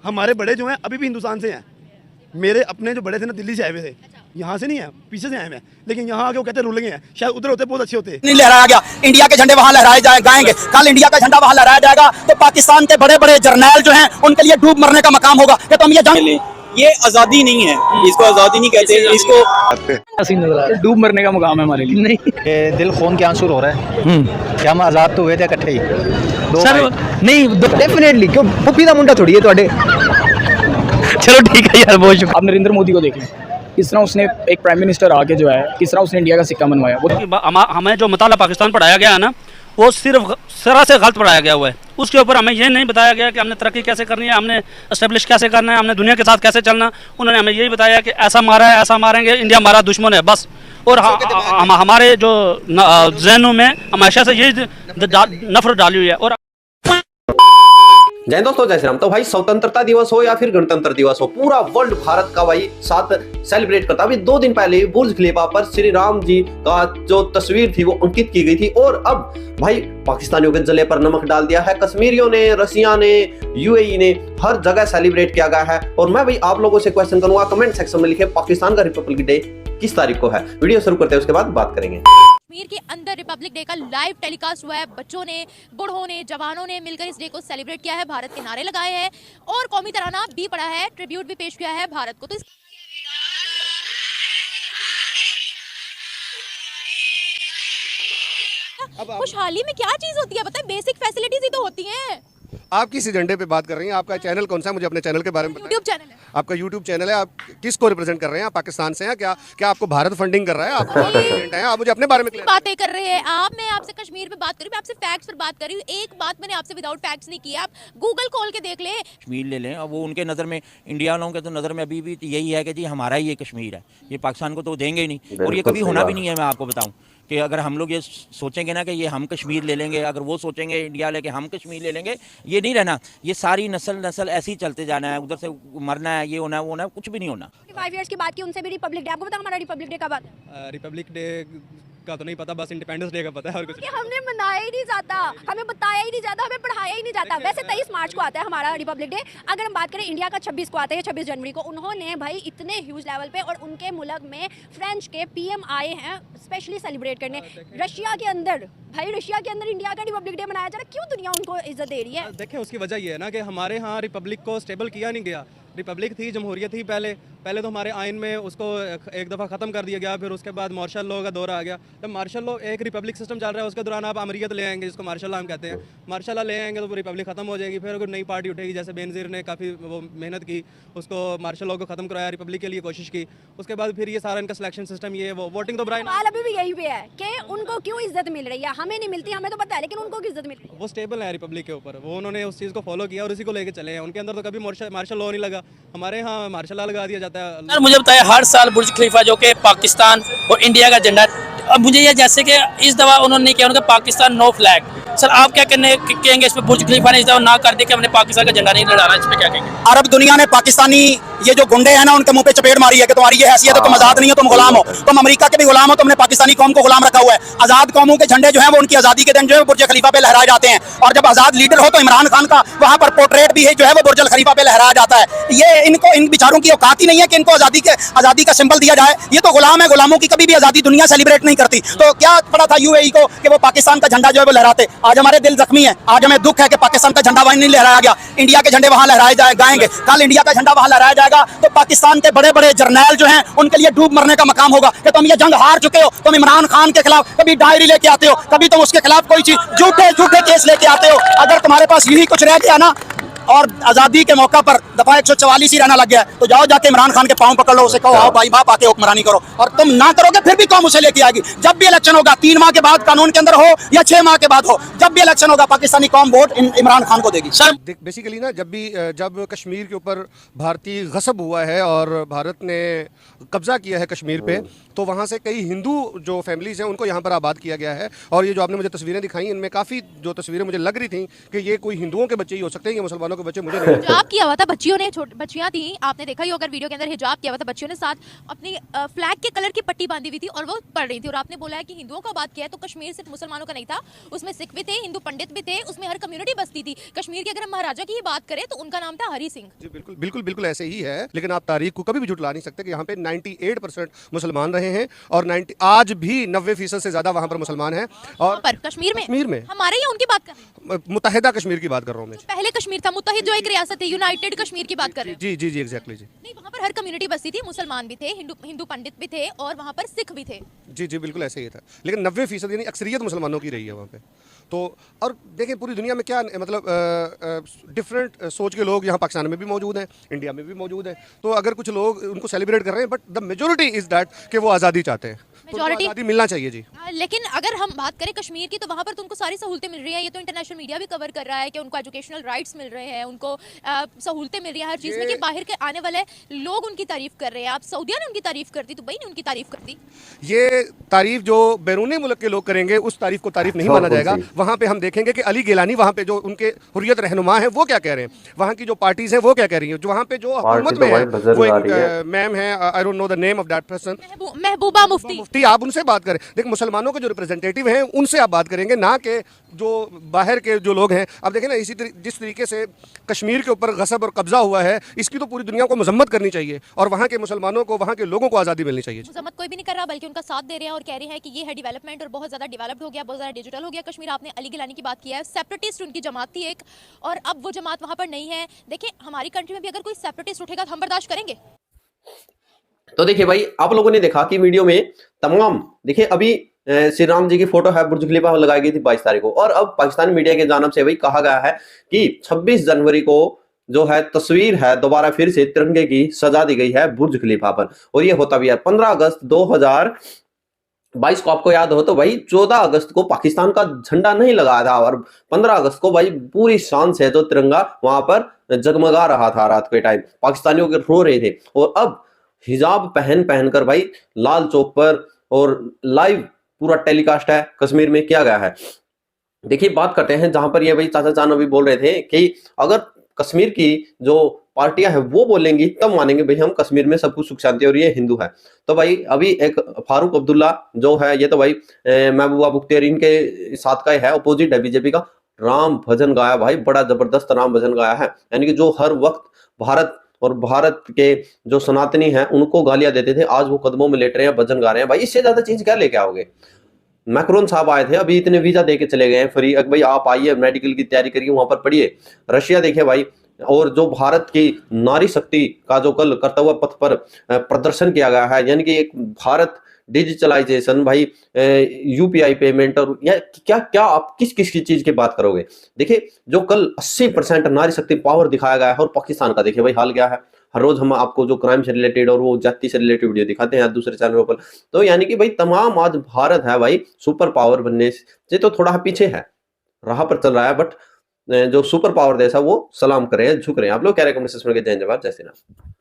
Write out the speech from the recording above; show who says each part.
Speaker 1: हमारे बड़े जो हैं अभी भी हिंदुस्तान से हैं। मेरे अपने जो बड़े थे ना दिल्ली से आए हुए थे, यहाँ से नहीं है, पीछे से आए हैं, लेकिन यहाँ आके वो कहते रुल गए हैं। शायद उधर होते बहुत अच्छे होते।
Speaker 2: नहीं लहराया गया, इंडिया के झंडे वहां लहराए जाएंगे, कल इंडिया का झंडा वहां लहराया जाएगा तो पाकिस्तान के बड़े बड़े जर्नैल जो हैं उनके लिए डूब मरने का मकाम होगा। तो हम ये जंग,
Speaker 3: ये आज़ादी नहीं है, इसको आज़ादी नहीं कहते, इसको
Speaker 4: डूब मरने का मुकाम है हमारे लिए। नहीं,
Speaker 5: दिल खून के आंसू रो रहा है कि हम आज़ाद तो हुए थे इकट्ठे ही
Speaker 4: सर नहीं
Speaker 5: डेफिनेटली क्यों पुप्पी का मुंडा थोड़ी है थोड़े।
Speaker 4: चलो ठीक है यार, बहुत शुक्रिया। आप नरेंद्र मोदी को देख लें, किस तरह उसने एक प्राइम मिनिस्टर आके जो है किस तरह उसने इंडिया का सिक्का बनवाया। वो
Speaker 6: हमें जो मुताला पाकिस्तान पढ़ाया गया है ना, वो सिर्फ सरा से गलत पढ़ाया गया हुआ है। उसके ऊपर हमें ये नहीं बताया गया कि हमने तरक्की कैसे करनी है, हमने एस्टेब्लिश कैसे करना है, हमने दुनिया के साथ कैसे चलना। उन्होंने हमें यही बताया कि ऐसा मारा है, ऐसा मारेंगे, इंडिया हमारा दुश्मन है बस। और हमारे जो जहनों में हमेशा से यही नफरत डाली हुई है। और
Speaker 7: जय दोस्तों, जय श्री राम। तो भाई स्वतंत्रता दिवस हो या फिर गणतंत्र दिवस हो, पूरा वर्ल्ड भारत का भाई साथ सेलिब्रेट करता। अभी 2 दिन पहले बुर्ज खलीफा पर श्री राम जी का जो तस्वीर थी वो अंकित की गई थी। और अब भाई पाकिस्तानियों के जले पर नमक डाल दिया है। कश्मीरियों ने, रसिया ने, यूएई ने, हर जगह सेलिब्रेट किया गया है। और मैं भाई आप लोगों से क्वेश्चन करूंगा, कमेंट सेक्शन में लिखे पाकिस्तान का रिपब्लिक डे किस तारीख को है। वीडियो शुरू करते हैं, उसके बाद बात करेंगे।
Speaker 8: कश्मीर के अंदर रिपब्लिक डे का लाइव टेलीकास्ट हुआ है। बच्चों ने, बूढ़ों ने, जवानों ने मिलकर इस डे को सेलिब्रेट किया है, भारत के नारे लगाए हैं और कौमी तराना भी पढ़ा है, ट्रिब्यूट भी पेश किया है भारत को। तो खुशहाली में क्या चीज होती है पता है? बेसिक फैसिलिटीज ही तो होती हैं।
Speaker 9: आप किस एजेंडे पे बात कर रही हैं? आपका चैनल कौन सा है? मुझे अपने चैनल के बारे में बताएं।
Speaker 8: यूट्यूब चैनल है।
Speaker 9: आपका यूट्यूब चैनल है, आप किसको रिप्रेजेंट कर रहे हैं? आप पाकिस्तान से हैं क्या? क्या आपको भारत फंडिंग कर रहा है? आप प्रेसिडेंट हैं? आप मुझे अपने बारे में
Speaker 8: बातें कर रहे हैं आप। मैं आपसे कश्मीर पे बात कर रही हूँ, आपसे फैक्ट्स पर बात कर रही हूँ। एक बात मैंने आपसे विदाउट फैक्ट्स नहीं की। आप गूगल खोल के देख ले।
Speaker 3: कश्मीर ले लें, और वो उनके नज़र में, इंडिया वालों के तो नज़र में अभी भी यही है कि जी हमारा ही ये कश्मीर है, ये पाकिस्तान को तो देंगे ही नहीं। और ये कभी होना भी नहीं है। मैं आपको बताऊँ कि अगर हम लोग ये सोचेंगे ना कि ये हम कश्मीर ले लेंगे, अगर वो सोचेंगे इंडिया लेके हम कश्मीर ले लेंगे, ये नहीं रहना। ये सारी नस्ल ऐसे ही चलते जाना है, उधर से मरना है, ये होना है, वो होना है, कुछ भी नहीं होना।
Speaker 8: 5 इयर्स की बात की उनसे भी रिपब्लिक डे। आपको पता हमारा रिपब्लिक डे कब आता है?
Speaker 10: रिपब्लिक डे का तो नहीं पता, बस इंडिपेंडेंस डे का पता है और कुछ।
Speaker 8: हमने मनाया ही नहीं जाता, हमें बताया ही नहीं जाता, हमें पढ़ाया ही नहीं जाता। वैसे 23 मार्च को आता है हमारा रिपब्लिक डे। अगर हम बात करें इंडिया का 26 को आता है, 26 जनवरी को। उन्होंने भाई इतने ह्यूज लेवल पे, और उनके मुल्क में फ्रेंच के पीएम आए हैं स्पेशली सेलिब्रेट करने। रशिया के अंदर भाई, रशिया के अंदर इंडिया का रिपब्लिक डे मनाया जा रहा है। क्यों दुनिया उनको इज्जत दे रही है?
Speaker 10: देखें, उसकी वजह ये है ना कि हमारे यहाँ रिपब्लिक को स्टेबल किया नहीं गया। रिपब्लिक थी, जमहूरियत थी पहले तो हमारे आइन में उसको एक दफ़ा ख़त्म कर दिया गया, फिर उसके बाद मार्शल लॉ का दौर आ गया। जब मार्शल लॉ, एक रिपब्लिक सिस्टम चल रहा है, उसके दौरान आप अमरीत ले आएंगे, जिसको मार्शल लॉ हम कहते हैं। मार्शल लॉ ले आएंगे तो रिपब्लिक ख़त्म हो जाएगी। फिर अगर नई पार्टी उठेगी, जैसे बेनज़ीर ने काफ़ी वो मेहनत की, उसको मार्शल लॉ को ख़त्म कराया, रिपब्लिक के लिए कोशिश की। उसके बाद फिर ये सारा इनका सिलेक्शन सिस्टम, ये वो वोटिंग तो बुराई।
Speaker 8: अभी भी यही पे है कि उनको क्यों इज्जत मिल रही है? हमें नहीं मिलती, हमें तो पता है, लेकिन उनको क्यों इज्जत मिल रही है?
Speaker 10: वो स्टेबल है रिपब्लिक के ऊपर, वो उन्होंने उस चीज़ को फॉलो किया और उसी को लेके चले हैं। उनके अंदर तो कभी मार्शल लॉ नहीं लगा। हमारे यहाँ मार्शल लॉ लगा दिया जाता है।
Speaker 4: सर मुझे बताया, हर साल बुर्ज खलीफा जो कि पाकिस्तान और इंडिया का झंडा, अब मुझे ये जैसे कि इस दफ़ा उन्होंने किया, उनका पाकिस्तान नो फ्लैग। सर आप क्या कहेंगे इस पर? बुर्ज खलीफा ने इस दफ़ा ना कर दिया कि हमने पाकिस्तान का झंडा नहीं लहराना, इस पर क्या कहेंगे?
Speaker 2: अरब दुनिया ने पाकिस्तानी ये जो गुंडे हैं ना, उनके मुंह पे चपेट मारी है कि तुम्हारी ये हैसियत है, तुम आजाद नहीं हो, तुम गुलाम हो, तुम अमेरिका के भी गुलाम हो, तुमने पाकिस्तानी कौम को गुलाम रखा हुआ है। आजाद कौमों के झंडे जो है वो उनकी आजादी के दिन जो है बुर्ज खलीफा पे लहराए जाते हैं। और जब आजाद लीडर हो तो इमरान खान का वहां पर पोर्ट्रेट भी है जो है वो बुर्ज खलीफा पे लहराया जाता है। ये इनको, इन बेचारों की औकात ही नहीं है कि इनको आजादी का सिंबल दिया जाए। ये तो गुलाम है, गुलामों की कभी भी आजादी दुनिया सेलिब्रेट नहीं करती। तो क्या पड़ा था यूएई को कि वो पाकिस्तान का झंडा जो है वो लहराते? आज हमारे दिल जख्मी है, आज हमें दुख है कि पाकिस्तान का झंडा वहां नहीं लहराया गया। इंडिया के झंडे वहां लहराए जाएंगे, कल इंडिया का झंडा वहां लहराया जाएगा तो पाकिस्तान के बड़े बड़े जर्नैल जो हैं उनके लिए डूब मरने का मकाम होगा कि तुम ये जंग हार चुके हो। तुम इमरान खान के खिलाफ कभी डायरी लेके आते हो, कभी तुम उसके खिलाफ कोई चीज झूठे केस लेके आते हो। अगर तुम्हारे पास यही कुछ रह गया ना और आजादी के मौका पर दफा 144 ही रहना लग गया तो जाओ जाके इमरान खान के पांव पकड़ लो, उसे कहो आओ भाई बाप आके हुक्मरानी करो। और तुम ना करोगे फिर भी कौम उसे लेके आएगी। जब भी इलेक्शन होगा, 3 माह के बाद कानून के अंदर हो या 6 माह के बाद हो, जब भी इलेक्शन होगा पाकिस्तानी कौम वोट इमरान खान को देगी।
Speaker 9: सर बेसिकली ना, जब कश्मीर के ऊपर भारतीय गसब हुआ है और भारत ने कब्जा किया है कश्मीर पे, तो वहाँ से कई हिंदू जो फैमिलीज हैं उनको यहाँ पर आबाद किया गया है। और ये जो आपने मुझे तस्वीरें दिखाई, इनमें काफ़ी जो तस्वीरें मुझे लग रही थी कि ये कोई हिंदुओं के बच्चे ही हो सकते हैं, ये मुसलमानों के बच्चे मुझे नहीं।
Speaker 8: हिजाब किया हुआ था बच्चियों ने, बच्चियां थी, आपने देखा ही अगर वीडियो के अंदर, हिजाब किया हुआ था बच्चियों ने, साथ अपनी फ्लैग के कलर की पट्टी बांधी हुई थी और वो पढ़ रही थी। और आपने बोला है कि हिंदुओं का बात किया है तो कश्मीर सिर्फ मुसलमानों का नहीं था, उसमें सिख भी थे, हिंदू पंडित भी थे, उसमें हर कम्युनिटी बसती थी। कश्मीर के अगर हम महाराजा की ही बात करें तो उनका नाम था हरि सिंह।
Speaker 9: जी बिल्कुल बिल्कुल बिल्कुल ऐसे ही है, लेकिन आप तारीख को कभी भी झुटला नहीं सकते कि यहाँ पे 98% मुसलमान रहे हैं और 90 आज भी 90% से ज्यादा वहाँ पर मुसलमान हैं। और
Speaker 8: पर कश्मीर में हमारे या उनकी बात कर रहे हैं?
Speaker 9: मुत्तहिदा कश्मीर की बात कर रहा हूँ मैं।
Speaker 8: पहले कश्मीर था, मुत्तहिद जो एक रियासत है, यूनाइटेड कश्मीर की बात कर रहे हैं।
Speaker 9: जी जी जी एग्जैक्टली जी।
Speaker 8: नहीं, वहाँ पर हर कम्युनिटी बसती थी, मुसलमान भी थे, हिंदू पंडित भी थे और वहाँ पर सिख भी थे।
Speaker 9: जी जी बिल्कुल ऐसे ही था, लेकिन 90% यानी अक्सरियत मुसलमानों की रही है वहाँ पे। तो और देखिए पूरी दुनिया में क्या मतलब डिफरेंट सोच के लोग यहाँ पाकिस्तान में भी मौजूद हैं, इंडिया में भी मौजूद हैं। तो अगर कुछ लोग उनको सेलिब्रेट कर रहे हैं, but the majority is that कि वो आज़ादी चाहते हैं, तो आज़ादी मिलना चाहिए जी।
Speaker 8: लेकिन अगर हम बात करें कश्मीर की तो वहाँ पर तो उनको सारी सहूलतें मिल रही हैं। ये तो इंटरनेशनल मीडिया भी कवर कर रहा है कि उनको एजुकेशनल राइट्स मिल रहे हैं, उनको सहूलतें मिल रही हैं हर चीज़ में, कि बाहर के आने वाले लोग उनकी तारीफ कर रहे हैं। आप सऊदिया ने उनकी तारीफ कर दी, दुबई ने उनकी तारीफ कर दी।
Speaker 9: ये तारीफ जो बैरूनी मुल्क के लोग करेंगे उस तारीफ को तारीफ नहीं माना जाएगा। वहाँ पे हम देखेंगे कि अली गिलानी वहाँ पे जो उनके हुर्रियत रहनुमा है वो क्या कह रहे हैं, वहाँ की जो पार्टीज हैं वो क्या कह रही हैं, जो वहाँ पे जो हुकूमत में है वो एक मैम है, I don't know the name of that person,
Speaker 8: Mehbooba Mufti,
Speaker 9: आप उनसे बात करें। देख मुसलमानों के जो रिप्रेजेंटेटिव हैं उनसे आप बात करेंगे, ना कि जो बाहर के जो लोग हैं। अब देखें ना, जिस तरीके से कश्मीर के ऊपर गसब और कब्जा हुआ है, इसकी तो पूरी दुनिया को मजम्मत करनी चाहिए और वहाँ के मुसलमानों को, वहाँ के लोगों को आज़ादी मिलनी चाहिए।
Speaker 8: मजम्मत कोई भी नहीं कर रहा, बल्कि उनका साथ दे रहे हैं और कह रहे हैं कि ये है डेवलपमेंट और बहुत ज़्यादा डेवलप्ड हो गया, बहुत ज़्यादा डिजिटल हो गया कश्मीर। आपने अली गिलानी की बात किया है, सेपरेटिस्ट उनकी जमात थी एक, और अब वो जमात वहाँ पर नहीं है। देखिए हमारी कंट्री में भी अगर कोई सेपरेटिस्ट उठेगा तो हम बर्दाश्त करेंगे।
Speaker 7: तो देखिए भाई, आप लोगों ने देखा कि वीडियो में तमाम, देखिए अभी श्री राम जी की फोटो है बुर्ज खलीफा लगाई गई थी 22 तारीख को, और अब पाकिस्तानी मीडिया की जानब से भाई कहा गया है कि 26 जनवरी को जो है तस्वीर है दोबारा फिर से तिरंगे की सजा दी गई है बुर्ज खलीफा पर, और ये होता भी है 15 अगस्त 2022 को। आपको याद हो तो भाई 14 अगस्त को पाकिस्तान का झंडा नहीं लगाया था, और 15 अगस्त को भाई पूरी शान से जो तिरंगा वहां पर जगमगा रहा था रात के टाइम, पाकिस्तानियों के रो रहे थे। और अब हिजाब पहन कर भाई लाल चौक पर और लाइव पूरा टेलीकास्ट है कश्मीर में किया गया है। देखिए बात करते हैं जहां पर ये भाई चाचा चान अभी बोल रहे थे कि अगर कश्मीर की जो पार्टियां हैं वो बोलेंगी तब मानेंगे भाई हम कश्मीर में सब कुछ सुख शांति और ये हिंदू है। तो भाई अभी एक फारूक अब्दुल्ला जो है, ये तो भाई महबूबा मुफ्ती इनके साथ का है, अपोजिट है बीजेपी का, राम भजन गाया भाई, बड़ा जबरदस्त राम भजन गाया है। यानी कि जो हर वक्त भारत और भारत के जो सनातनी हैं उनको गालियां देते थे, आज वो कदमों में लेट रहे हैं, भजन गा रहे हैं। भाई इससे ज्यादा चीज क्या लेके आओगे? मैक्रोन साहब आए थे, अभी इतने वीजा देके चले गए हैं फ्री, भाई आप आइए मेडिकल की तैयारी करिए, वहां पर पढ़िए। रशिया देखिए भाई, और जो भारत की नारी शक्ति का जो कल कर्तव्य पथ पर प्रदर्शन किया गया है, यानी कि एक भारत डिजिटलाइजेशन भाई, यूपीआई पेमेंट, और या क्या क्या आप किस किस की चीज की बात करोगे? देखिए जो कल 80% नारी शक्ति पावर दिखाया गया है, और पाकिस्तान का देखिए भाई हाल क्या है। हर रोज हम आपको जो क्राइम से रिलेटेड और वो जाति से रिलेटेड वीडियो दिखाते हैं दूसरे चैनलों पर। तो यानी कि भाई तमाम आज भारत है भाई सुपर पावर बनने से तो थोड़ा पीछे है, राह पर चल रहा है, बट जो सुपर पावर देश है वो सलाम कर रहे हैं, झुक रहे हैं। आप लोग क्या कमेंट सेक्शन में जय जवान जय श्री राम।